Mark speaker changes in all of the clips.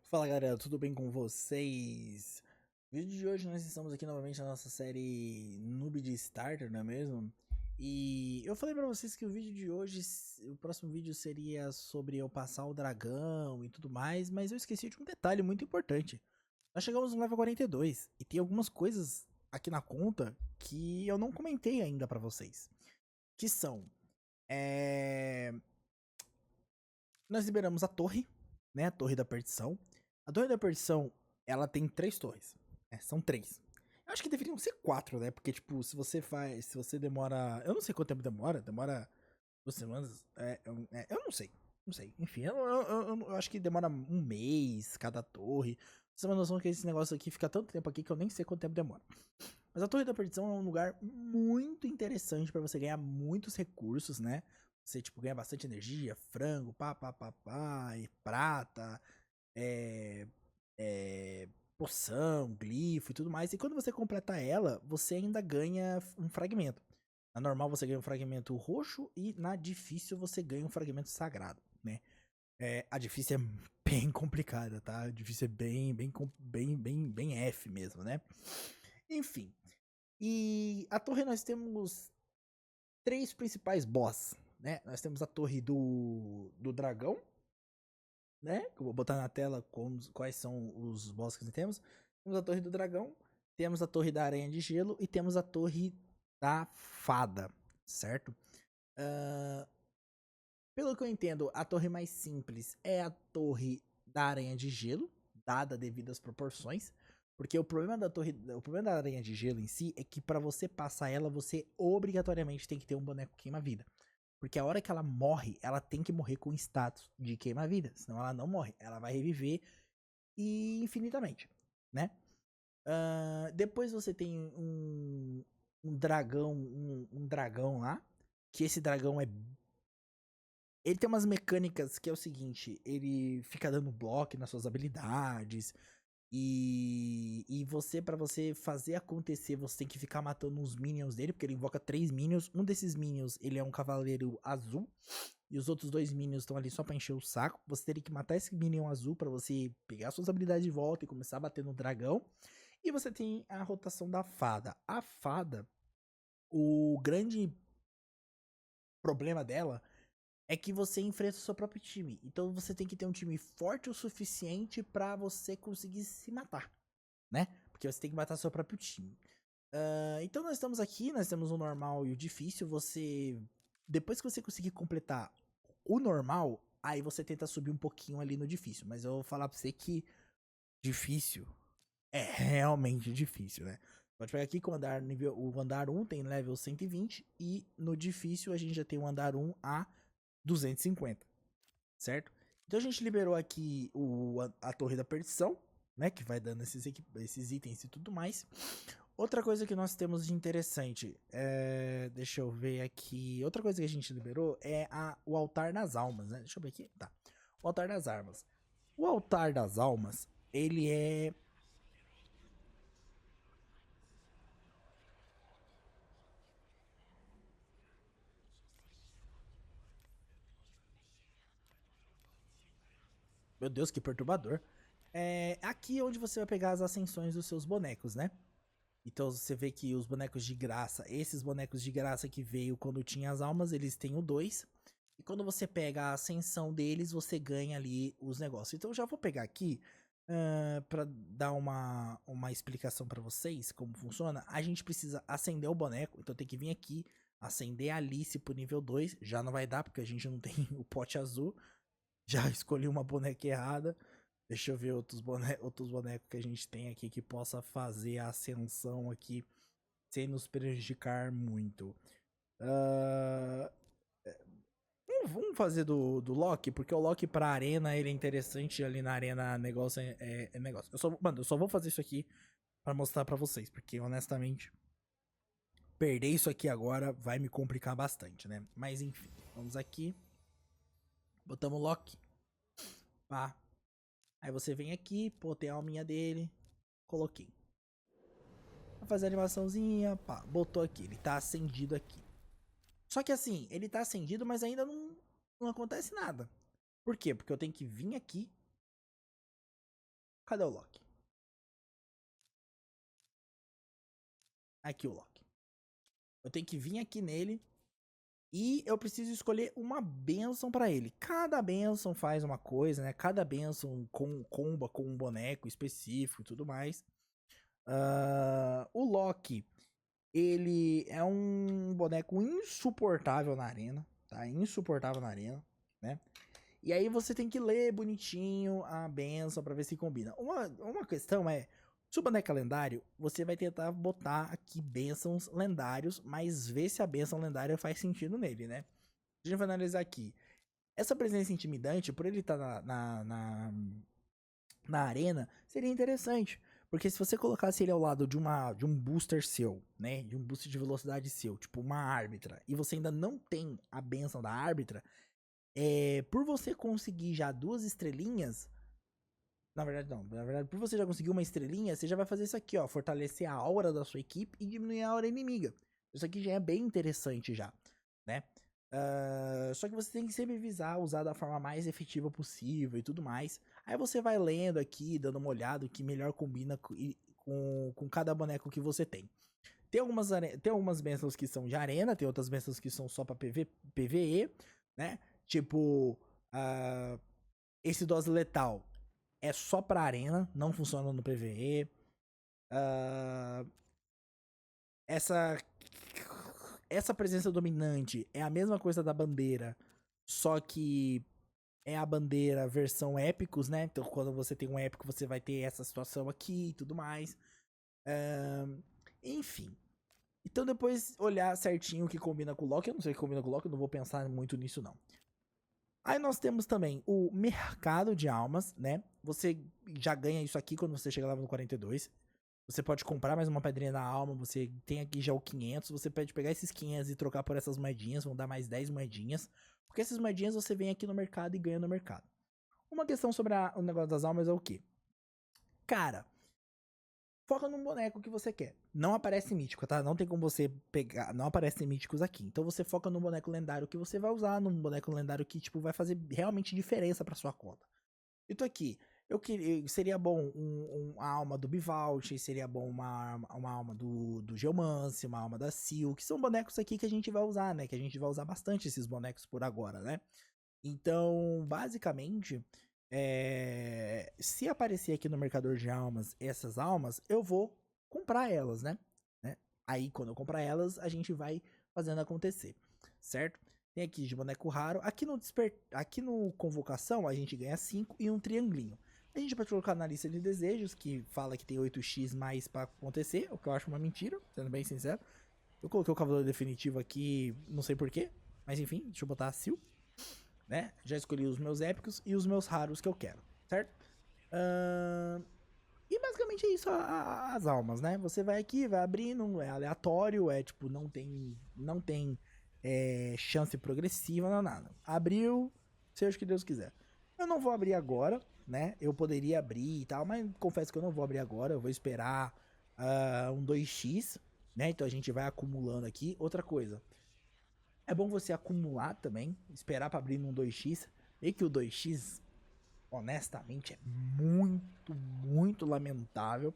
Speaker 1: Fala galera, tudo bem com vocês? No vídeo de hoje nós estamos aqui novamente na nossa série Noob de Starter, não é mesmo? E eu falei pra vocês que o vídeo de hoje, o próximo vídeo seria sobre eu passar o dragão e tudo mais, mas eu esqueci de um detalhe muito importante. Nós chegamos no level 42 e tem algumas coisas aqui na conta que eu não comentei ainda pra vocês. Que são, é... nós liberamos a torre, né? A torre da perdição. A torre da perdição, ela tem 3 torres. São 3. Eu acho que deveriam ser 4, né? Porque, tipo, se você faz. Se você demora. Eu não sei quanto tempo demora. Demora 2 semanas. Eu não sei. Não sei. Enfim, eu acho que demora um mês cada torre. Você tem uma noção que esse negócio aqui fica tanto tempo aqui que eu nem sei quanto tempo demora. Mas a Torre da Perdição é um lugar muito interessante pra você ganhar muitos recursos, né? Você, tipo, ganha bastante energia, frango, e prata, é, poção, glifo e tudo mais. E quando você completa ela, você ainda ganha um fragmento. Na normal você ganha um fragmento roxo e na difícil você ganha um fragmento sagrado, né? A difícil é bem complicada, tá? A difícil é bem F mesmo, né? Enfim. E a torre nós temos 3 principais boss, né? Nós temos a torre do dragão, né? Que eu vou botar na tela quais são os boss que nós temos. Temos a torre do dragão, temos a torre da aranha de gelo e temos a torre da fada, certo? Uh, Pelo que eu entendo, a torre mais simples é a torre da aranha de gelo, dada devido às proporções. Porque o problema da aranha de gelo em si é que pra você passar ela, você obrigatoriamente tem que ter um boneco queima-vida. Porque a hora que ela morre, ela tem que morrer com status de queima-vida, senão ela não morre, ela vai reviver infinitamente, né? Depois você tem um dragão, um dragão lá, que esse dragão ele tem umas mecânicas que é o seguinte, ele fica dando bloco nas suas habilidades. E você, pra você fazer acontecer, você tem que ficar matando os minions dele, porque ele invoca 3 minions. Um desses minions, ele é um cavaleiro azul. E os outros 2 minions estão ali só pra encher o saco. Você teria que matar esse minion azul pra você pegar suas habilidades de volta e começar a bater no dragão. E você tem a rotação da fada. A fada, o grande problema dela é que você enfrenta o seu próprio time. Então você tem que ter um time forte o suficiente pra você conseguir se matar, né? Porque você tem que matar seu próprio time. Então nós estamos aqui, nós temos o normal e o difícil. Depois que você conseguir completar o normal, aí você tenta subir um pouquinho ali no difícil. Mas eu vou falar pra você que difícil é realmente difícil, né? Pode pegar aqui que o andar 1 tem level 120 e no difícil a gente já tem o andar 1 a 250, certo? Então a gente liberou aqui a Torre da Perdição, né? Que vai dando esses itens e tudo mais. Outra coisa que nós temos de interessante deixa eu ver aqui. Outra coisa que a gente liberou é o Altar das Almas, né? Deixa eu ver aqui. Tá. O Altar das Armas. O Altar das Almas, ele é. Meu Deus, que perturbador. É aqui onde você vai pegar as ascensões dos seus bonecos, né? Então você vê que os bonecos de graça, esses bonecos de graça que veio quando tinha as almas, eles têm o 2. E quando você pega a ascensão deles, você ganha ali os negócios. Então eu já vou pegar aqui para dar uma explicação para vocês como funciona. A gente precisa acender o boneco, então tem que vir aqui, acender a Alice pro nível 2. Já não vai dar porque a gente não tem o pote azul. Já escolhi uma boneca errada. Deixa eu ver outros bonecos que a gente tem aqui que possa fazer a ascensão aqui sem nos prejudicar muito. Uh, vamos fazer do Loki, porque o Loki pra arena ele é interessante ali na arena, negócio é negócio. Mano, eu só vou fazer isso aqui pra mostrar pra vocês, porque honestamente, perder isso aqui agora vai me complicar bastante, né? Mas enfim, vamos aqui. Botamos o Loki. Pá. Aí você vem aqui, pô, tem a alminha dele. Coloquei. Vai fazer a animaçãozinha, pá, botou aqui. Ele tá acendido aqui. Só que assim, ele tá acendido, mas ainda não acontece nada. Por quê? Porque eu tenho que vir aqui, Cadê o Loki? Aqui o Loki. Eu tenho que vir aqui nele e eu preciso escolher uma bênção pra ele. Cada bênção faz uma coisa, né? Cada bênção comba com um boneco específico e tudo mais. O Loki, ele é um boneco insuportável na arena, tá? Insuportável na arena, né? E aí você tem que ler bonitinho a benção pra ver se combina. Uma questão é, se o boneco é lendário, você vai tentar botar aqui bênçãos lendários, mas ver se a bênção lendária faz sentido nele, né? A gente vai analisar aqui. Essa presença intimidante, por ele estar na arena, seria interessante. Porque se você colocasse ele ao lado de um booster seu, né? De um booster de velocidade seu, tipo uma árbitra, e você ainda não tem a benção da árbitra, por você conseguir já 2 estrelinhas. Na verdade, não. Na verdade, por você já conseguir uma estrelinha, você já vai fazer isso aqui, ó. Fortalecer a aura da sua equipe e diminuir a aura inimiga. Isso aqui já é bem interessante já, né? Só que você tem que sempre visar usar da forma mais efetiva possível e tudo mais. Aí você vai lendo aqui, dando uma olhada o que melhor combina com cada boneco que você tem. Tem algumas bênçãos que são de arena, tem outras bênçãos que são só pra PVE, né? Tipo, esse dose letal é só pra arena, não funciona no PVE. Essa presença dominante é a mesma coisa da bandeira, só que é a bandeira versão épicos, né? Então quando você tem um épico, você vai ter essa situação aqui e tudo mais. Enfim. Então depois olhar certinho o que combina com o Loki. Eu não sei o que combina com o Loki, eu não vou pensar muito nisso não. Aí nós temos também o mercado de almas, né? Você já ganha isso aqui quando você chega lá no 42. Você pode comprar mais uma pedrinha da alma, você tem aqui já o 500, você pode pegar esses 500 e trocar por essas moedinhas, vão dar mais 10 moedinhas. Porque essas moedinhas você vem aqui no mercado e ganha no mercado. Uma questão sobre o negócio das almas é o quê? Cara, foca num boneco que você quer. Não aparece mítico, tá? Não tem como você pegar. Não aparecem míticos aqui. Então você foca no boneco lendário que você vai usar. Num boneco lendário que, tipo, vai fazer realmente diferença pra sua conta. Então aqui, seria bom uma alma do Bivalt, seria bom uma alma do Geomance, uma alma da Sil, que são bonecos aqui que a gente vai usar, né? Que a gente vai usar bastante esses bonecos por agora, né? Então, basicamente, se aparecer aqui no mercador de almas essas almas, eu vou comprar elas, né? Aí, quando eu comprar elas, a gente vai fazendo acontecer, certo? Tem aqui de boneco raro. Aqui no Convocação, a gente ganha 5 e um triangulinho. A gente pode colocar na lista de desejos, que fala que tem 8x mais pra acontecer, o que eu acho uma mentira, sendo bem sincero. Eu coloquei o Cavaleiro Definitivo aqui, não sei porquê, mas enfim, deixa eu botar a Sil, né? Já escolhi os meus épicos e os meus raros que eu quero, certo? E basicamente é isso as almas, né? Você vai aqui, vai abrindo, é aleatório, tipo, não tem chance progressiva, não nada. Abriu, seja o que Deus quiser. Eu não vou abrir agora, né? Eu poderia abrir e tal, mas confesso que eu não vou abrir agora. Eu vou esperar um 2x, né? Então a gente vai acumulando aqui. Outra coisa, é bom você acumular também, esperar pra abrir num 2x. E que o 2x, honestamente, é muito, muito lamentável.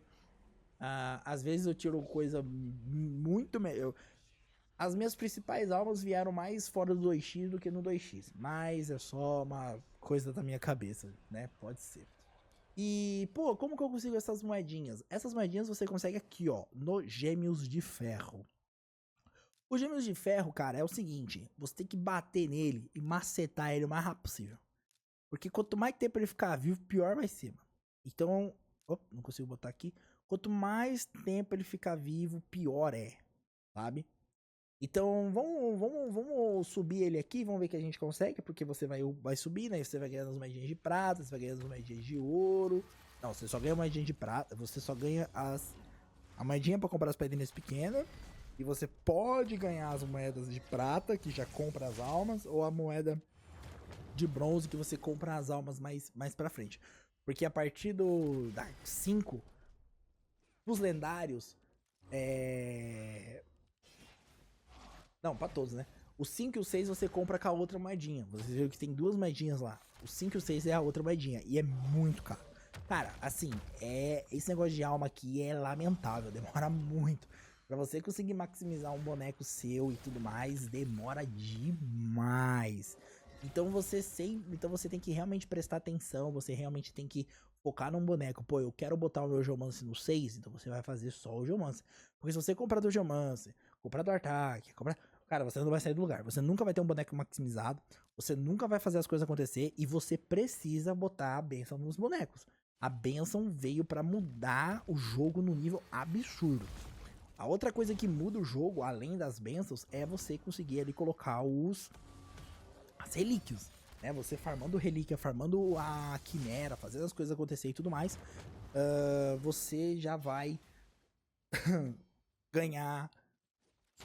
Speaker 1: Às vezes eu tiro coisa muito melhor. As minhas principais almas vieram mais fora do 2x do que no 2x. Mas é só uma coisa da minha cabeça, né? Pode ser. E, pô, como que eu consigo essas moedinhas? Essas moedinhas você consegue aqui, ó, no Gêmeos de Ferro. O Gêmeos de Ferro, cara, é o seguinte. Você tem que bater nele e macetar ele o mais rápido possível. Porque quanto mais tempo ele ficar vivo, pior vai ser, mano. Então, não consigo botar aqui. Quanto mais tempo ele ficar vivo, pior é, sabe? Então, vamos subir ele aqui, vamos ver que a gente consegue, porque você vai subir, né? Você vai ganhando as moedinhas de prata, você vai ganhando as moedinhas de ouro. Não, você só ganha moedinha de prata, você só ganha a moedinha pra comprar as pedrinhas pequenas. E você pode ganhar as moedas de prata, que já compra as almas, ou a moeda de bronze, que você compra as almas mais pra frente. Porque a partir da 5, os lendários, não, pra todos, né? O 5 e o 6 você compra com a outra moedinha. Você viu que tem 2 moedinhas lá. O 5 e o 6 é a outra moedinha. E é muito caro. Cara, assim, esse negócio de alma aqui é lamentável, demora muito. Pra você conseguir maximizar um boneco seu e tudo mais, demora demais. Então você tem que realmente prestar atenção, você realmente tem que focar num boneco. Pô, eu quero botar o meu Geomancer no 6, então você vai fazer só o Geomancer. Porque se você comprar do Geomancer, comprar do Artak, comprar... Cara, você não vai sair do lugar. Você nunca vai ter um boneco maximizado, você nunca vai fazer as coisas acontecer e você precisa botar a benção nos bonecos. A benção veio pra mudar o jogo no nível absurdo. A outra coisa que muda o jogo, além das bênçãos, é você conseguir ali colocar as relíquias, né? Você farmando relíquia, farmando a quimera, fazendo as coisas acontecer e tudo mais, você já vai ganhar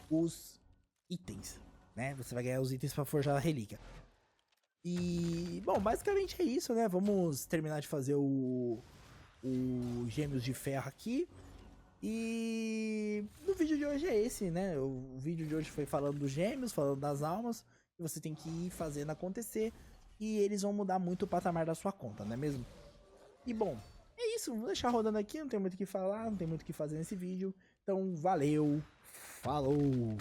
Speaker 1: os itens, né? Você vai ganhar os itens pra forjar a relíquia. E, bom, basicamente é isso, né? Vamos terminar de fazer o Gêmeos de Ferro aqui. E no vídeo de hoje é esse, né? O vídeo de hoje foi falando dos gêmeos, falando das almas, que você tem que ir fazendo acontecer e eles vão mudar muito o patamar da sua conta, não é mesmo? E bom, é isso, vou deixar rodando aqui, não tem muito o que falar, não tem muito o que fazer nesse vídeo. Então, valeu, falou!